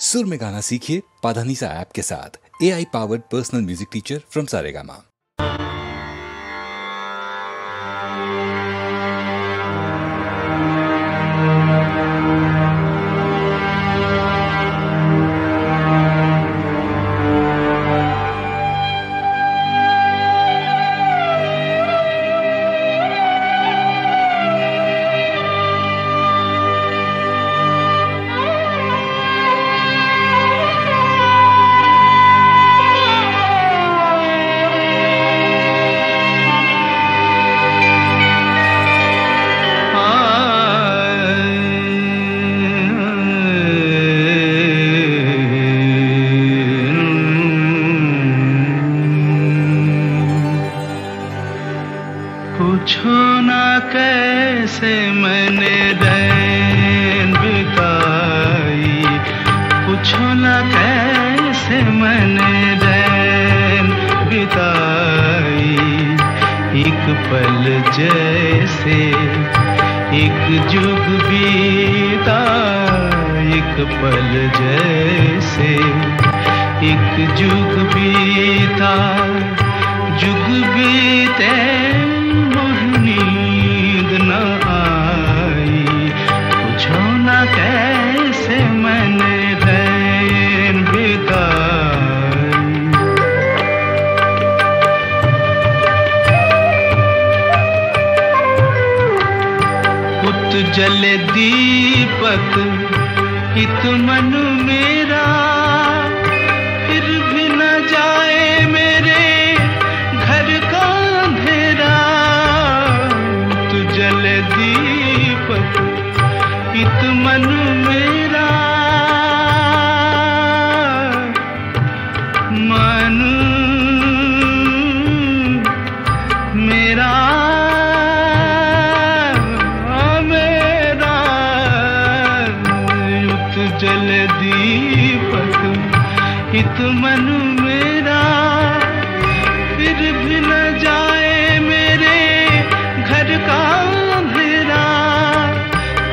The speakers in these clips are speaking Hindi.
सुर में गाना सीखिए पाधानीसा ऐप के साथ। AI powered personal music teacher from Saregama. पूछो ना कैसे मैंने रैन बिताई, पूछो ना कैसे मैंने रैन बिताई। एक पल जैसे एक जुग बीता, एक पल जैसे एक जुग बीता। जुग बीते नींद न आई, पूछो ना कैसे मैंने रैन बिताई। उत जले दीपक इत मन मेरा, फिर भी न जाए मेरे घर का अंधेरा। जले दीपक इत मन मेरा, मन मेरा मेरा। उत जले दीपक इत मन मेरा, फिर भी न जाए मेरे घर का अंधेरा।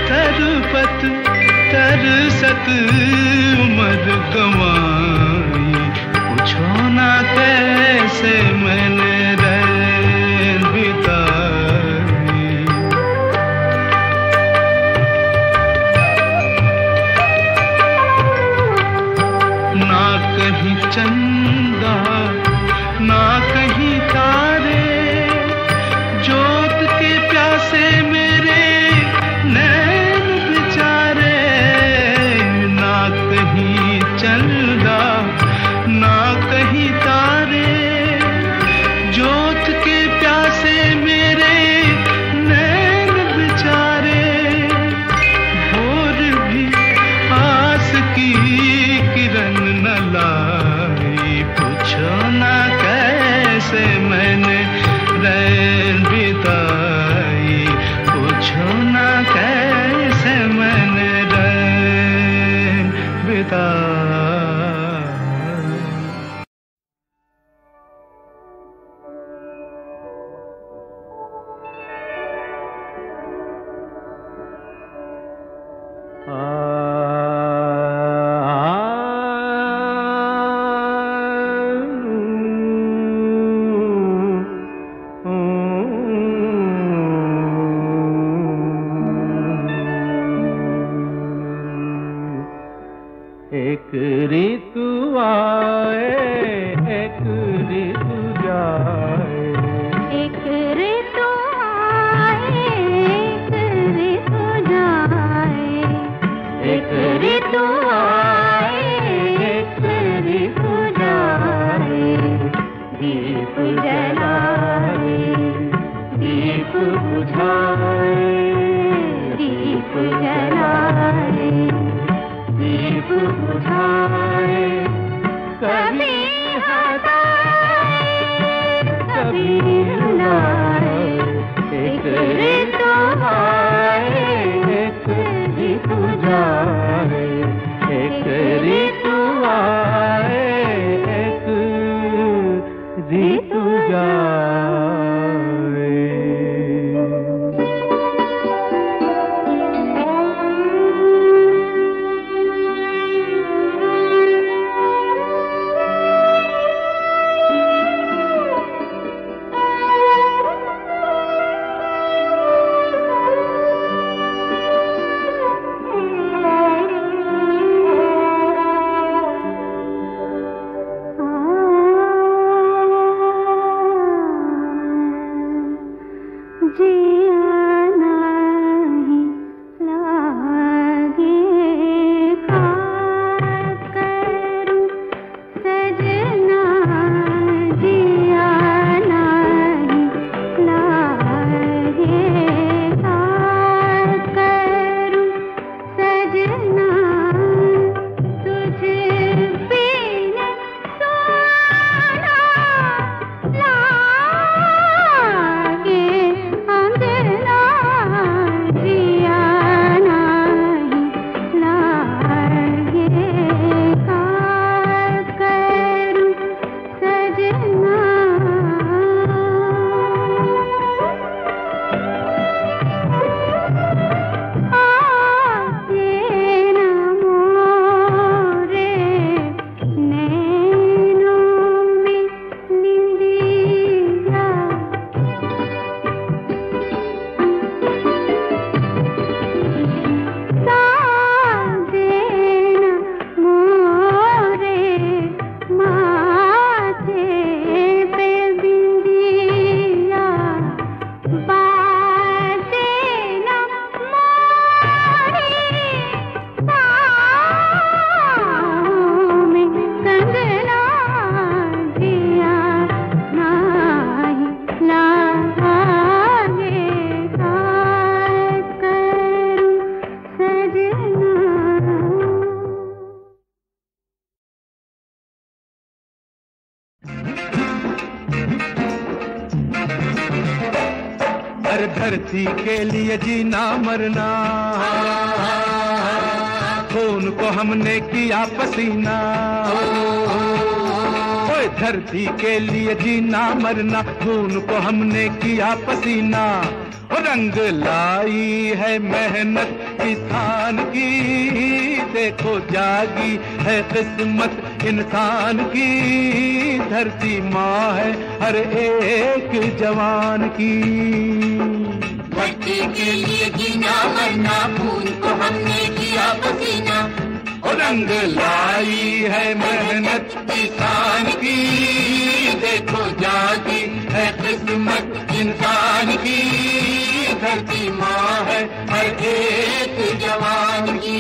तरपत तरसत उम्र गंवाई, पूछो ना कैसे मैंने रैन बिताई। ना कहीं चंदा ना कहीं तारे, जोत के प्यासे मेरे नैन बेचारे। ना कहीं चंदा ना कहीं तारे, जोत के प्यासे मेरे नैन बेचारे। भोर भी आस की किरण न लाई, पूछो ना कैसे मैंने रैन बिताई। पूछो ना कैसे मैंने रैन बिताई। एक ऋतु आए एक ऋतु जाए, एक ऋतु आए एक ऋतु जाए। एक ऋतु आए एक ऋतु जाए। दीप जलाए दीप बुझाए, दीप जलाए दीप बुझाए। कभी हंसाए कभी रुलाए, एक ऋतु आए एक ऋतु जाए। एक ऋतु आए एक ऋतु जाए। हर धरती के लिए जीना मरना, खून को हमने किया पसीना। ओए धरती के लिए जीना मरना, खून को हमने किया पसीना। रंग लाई है मेहनत किसान की, देखो जागी है किस्मत इंसान की। धरती माँ है हर एक जवान की। धरती के लिए जीना मरना, खून को हमने किया पसीना। रंग लाई है मेहनत किसान की, देखो जागी है किस्मत इंसान की। धरती माँ है हर एक जवान की।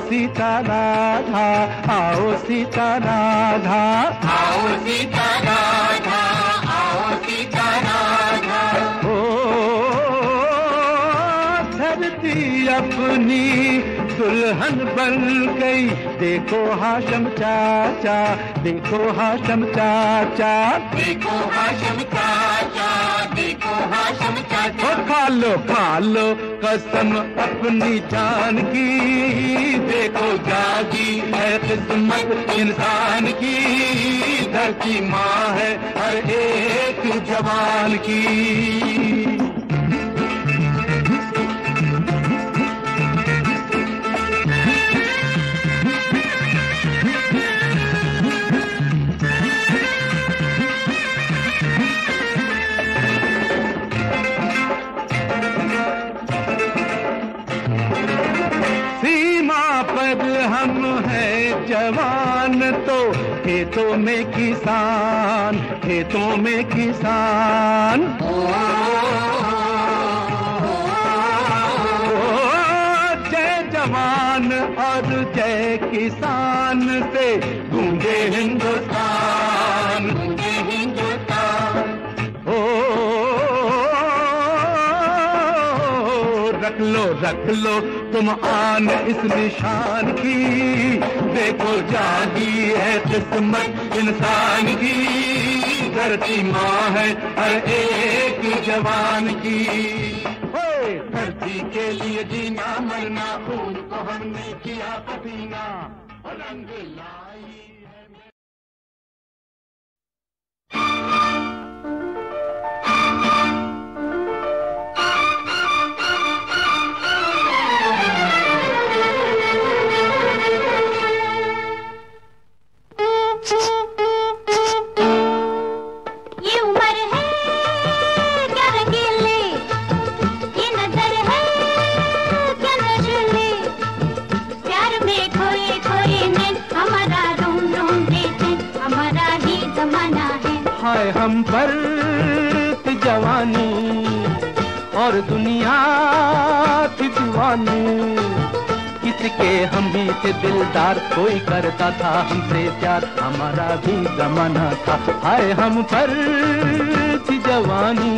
सीता राधा, आओ सीता राधा, आओ सीता राधा, आओ सीता राधा। ओ धरती अपनी दुल्हन बन गई, देखो हाशम चाचा, देखो हाशम चाचा, देखो हाशम चाचा, देखो हाशम चाचा। खा लो कसम अपनी जान की, देखो जागी है किस्मत इंसान की। धरती माँ है हर एक जवान की। हम हैं जवान तो खेतों में किसान, खेतों में किसान। जय जवान और जय किसान से गूंजे हिंदुस्तान, गूंजे हिंदुस्तान। रख लो तुम आन इस निशान की, देखो जागी है किस्मत इंसान की। धरती माँ है हर एक जवान की। धरती के लिए जीना मरना, खून को हमने किया पसीना। रंग लाई हम पर जवानी और दुनिया की दीवानी। किसके हम भी थे दिलदार, कोई करता था हमसे प्यार, हमारा भी जमाना था। हाय हम पर जवानी।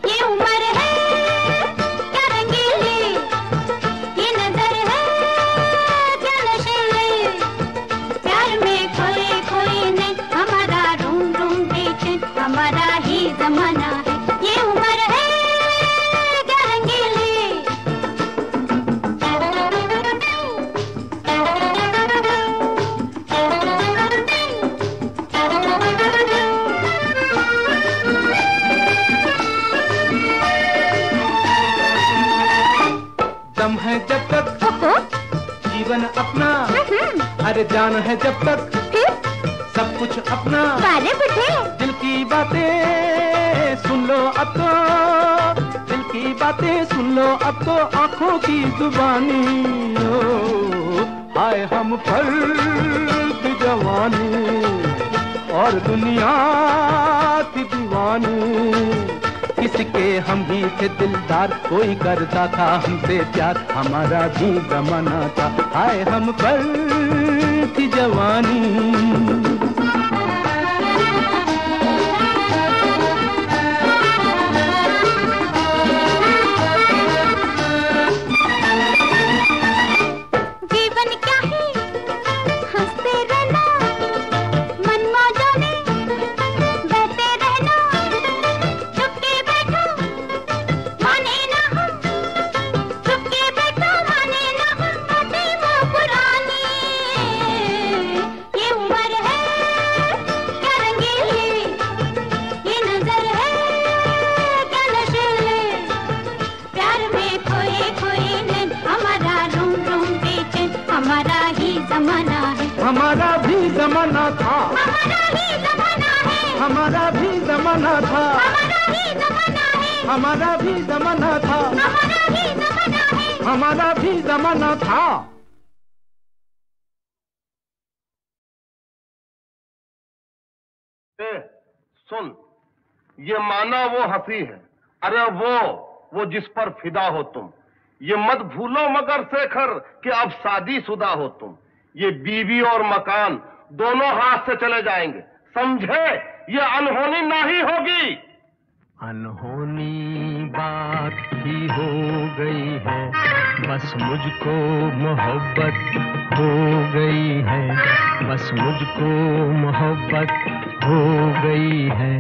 ये उम्र अरे जान है जब तक फिर सब कुछ अपना, बारे बुढ़े दिल की बातें सुन लो अब तो, दिल की बातें सुन लो अब तो, आंखों की जुबानी हो, हाय हम पर जवानी और दुनिया की दीवानी। किसके हम ही थे दिलदार, कोई करता था हमसे प्यार, हमारा भी जमाना था, हाय हम पर थी जवानी। हमारा भी जमाना था, हमारा भी जमाना था, हमारा भी जमाना था, हमारा भी जमाना था। सुन, ये माना वो हंसी है, अरे वो जिस पर फिदा हो तुम, ये मत भूलो मगर शेखर कि अब शादीशुदा हो तुम, ये बीवी और मकान दोनों हाथ से चले जाएंगे, समझे? ये अनहोनी नहीं होगी। अनहोनी बात ही हो गई है, बस मुझको मोहब्बत हो गई है, बस मुझको मोहब्बत हो गई है।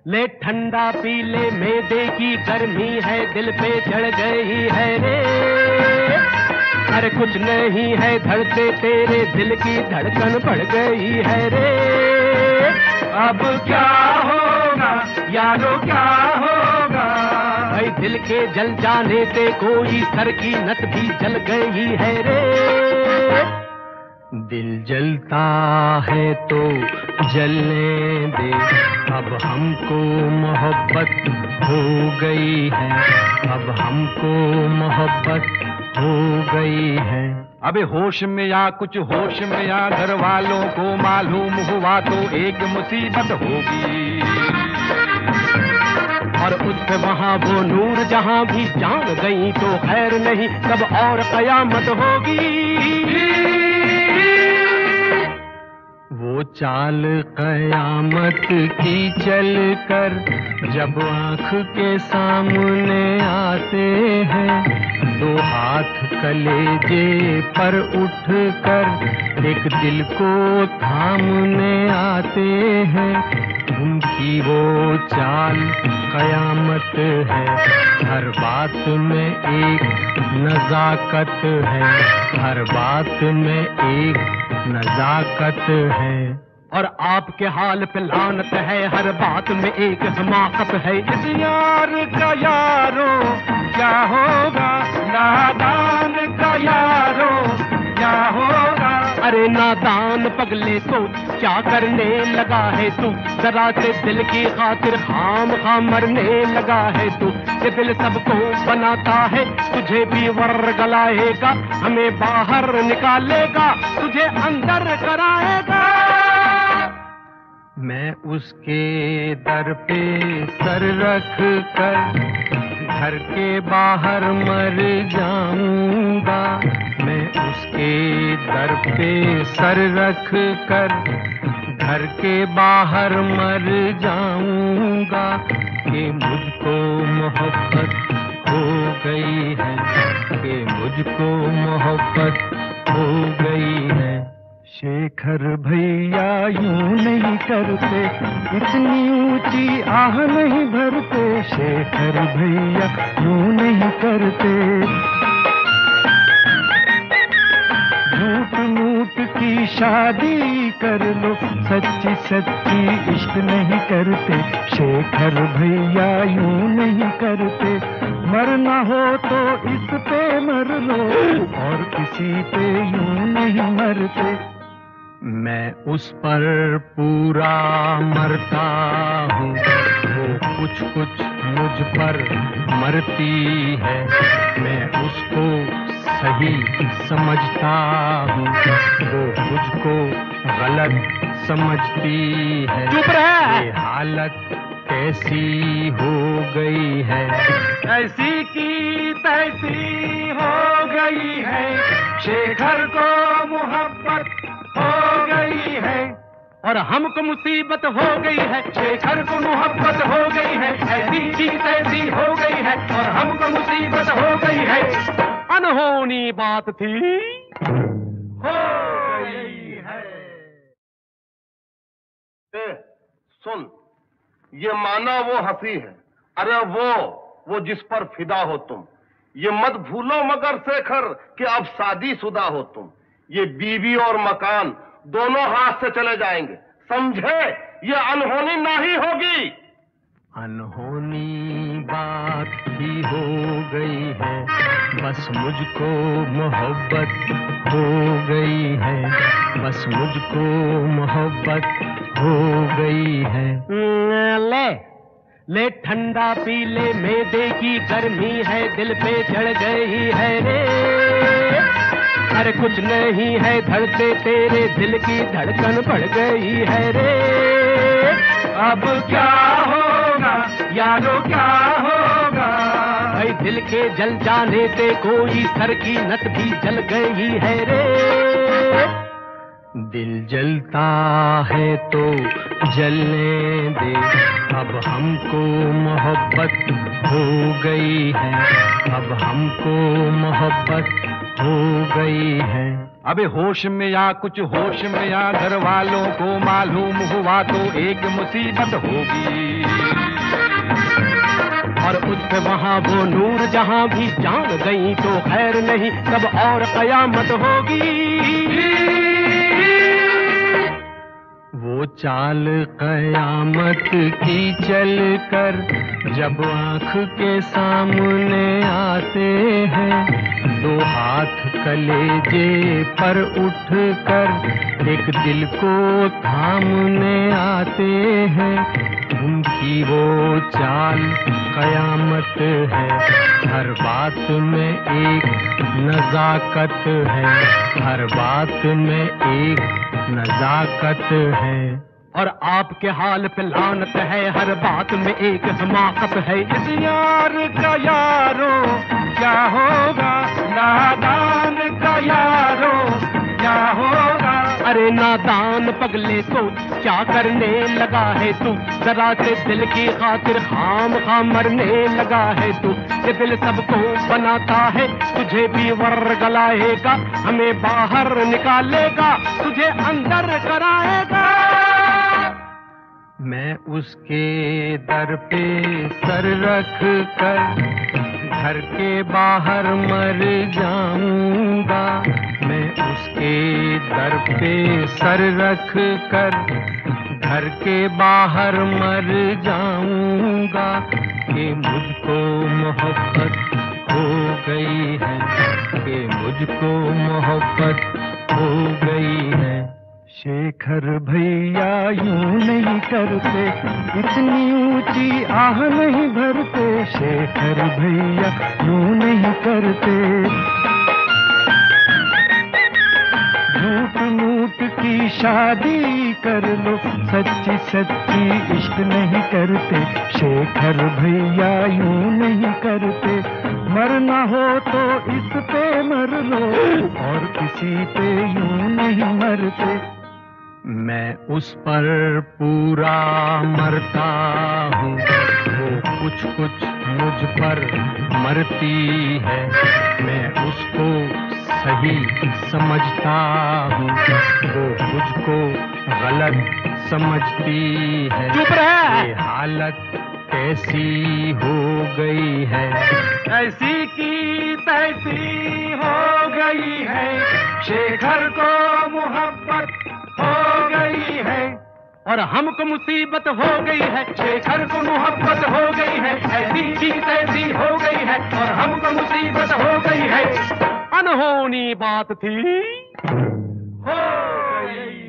ले ठंडा पी ले, मैदे की गर्मी है दिल पे चढ़ गई है रे। अरे कुछ नहीं है धड़के तेरे दिल की धड़कन बढ़ गई है रे। अब क्या होगा यारो क्या होगा, भाई दिल के जल जाने से कोई सर की नस भी जल गई है रे। दिल जलता है तो जलने दे, अब हमको मोहब्बत हो गई है, अब हमको मोहब्बत हो गई है। अबे होश में या कुछ होश में या, घर वालों को मालूम हुआ तो एक मुसीबत होगी, और उससे वहाँ वो नूर जहाँ भी जान गई तो खैर नहीं, तब और कयामत होगी। वो चाल कयामत की चल कर जब आँख के सामने आते हैं, दो हाथ कलेजे पर उठ कर एक दिल को थामने आते हैं, उनकी वो चाल कयामत है। हर बात में एक नजाकत है, हर बात में एक नजाकत है, और आपके हाल पे लानत है, हर बात में एक हमाकत है। इस यार का यारो क्या होगा, नादान का यारो क्या होगा। अरे नादान पगले तो क्या करने लगा है तू, जरा से दिल की खातिर खाम खाम मरने लगा है तू। ये दिल सबको बनाता है, तुझे भी वर्गलाएगा, हमें बाहर निकालेगा, तुझे अंदर कराएगा। मैं उसके दर पे सर रख कर घर के बाहर मर जाऊंगा, मैं उसके दर पे सर रख कर घर के बाहर मर जाऊंगा, कि मुझको मोहब्बत हो गई है, कि मुझको मोहब्बत हो गई है। शेखर भैया यूं नहीं करते, इतनी ऊंची आह नहीं भरते, शेखर भैया यूं नहीं करते। झूठ मूठ की शादी कर लो, सच्ची सच्ची इश्क नहीं करते, शेखर भैया यूं नहीं करते। मरना हो तो इस पे मर लो, और किसी पे यूं नहीं मरते। मैं उस पर पूरा मरता हूँ, वो कुछ कुछ मुझ पर मरती है। मैं उसको सही समझता हूँ, वो मुझको गलत समझती है। चुप रह। ये हालत कैसी हो गई है, ऐसी की तैसी हो गई है, शेखर को मोहब्बत हो गई है, और हमको मुसीबत हो गई है। शेखर को मोहब्बत हो गई है, ऐसी की तैसी हो गई है, और हमको मुसीबत हो गई है। अनहोनी बात थी, हो गई है। सुन, ये माना वो हंसी है, अरे वो जिस पर फिदा हो तुम। ये मत भूलो मगर शेखर कि अब शादीशुदा हो तुम। ये बीवी और मकान दोनों हाथ से चले जाएंगे, समझे? ये अनहोनी नहीं होगी। अनहोनी बात ही हो गई है, बस मुझको मोहब्बत हो गई है, बस मुझको मोहब्बत हो गई है। ले ठंडा पी ले, मैदे की गर्मी है दिल पे चढ़ गई है रे। अरे कुछ नहीं है धड़के तेरे दिल की धड़कन बढ़ गई है रे। अब क्या होगा यारो, क्या होगा? भाई दिल के जल जाने से कोई सर की नस भी जल गई है रे। दिल जलता है तो जलने दे, अब हमको मोहब्बत हो गई है, अब हमको मोहब्बत हो गई है। अबे होश में या कुछ होश में या, घर वालों को मालूम हुआ तो एक मुसीबत होगी। और उस पे वहाँ वो नूर जहाँ भी जान गई तो खैर नहीं, तब और कयामत होगी। वो चाल कयामत की चल कर जब आँख के सामने आते हैं, दो हाथ कलेजे पर उठ कर एक दिल को थामने आते हैं। उनकी वो चाल कयामत है, हर बात में एक नजाकत है, हर बात में एक नजाकत है। और आपके हाल पे लानत है, हर बात में एक हमाकत है। इस यार का यारो क्या होगा, नादान का यारो क्या होगा? अरे नादान पगले सोच क्या करने लगा है तू, जरा से दिल की खातिर खाम खा मरने लगा है तू। ये दिल सबको बनाता है, तुझे भी वर्गलाएगा, हमें बाहर निकालेगा, तुझे अंदर कराएगा। मैं उसके दर पे सर रख कर घर के बाहर मर जाऊंगा, मैं उसके दर पे सर रख कर घर के बाहर मर जाऊंगा, कि मुझको मोहब्बत हो गई है, कि मुझको मोहब्बत हो गई है। शेखर भैया यूं नहीं करते, इतनी ऊंची आह नहीं भरते। शेखर भैया यूं नहीं करते, झूठ मूठ की शादी कर लो, सच्ची सच्ची इश्क नहीं करते। शेखर भैया यूं नहीं करते, मरना हो तो इस पे मर लो, और किसी पे यूं नहीं मरते। मैं उस पर पूरा मरता हूँ, वो कुछ कुछ मुझ पर मरती है। मैं उसको सही समझता हूँ, वो मुझको गलत समझती है। चुप रह। ये हालत कैसी हो गई है, ऐसी की तैसी हो गई है, शेखर को मोहब्बत हो गई है, और हमको मुसीबत हो गई है। शेखर को मोहब्बत हो गई है, ऐसी की तैसी हो गई है, और हमको मुसीबत हो गई है। अनहोनी बात थी, हो गई।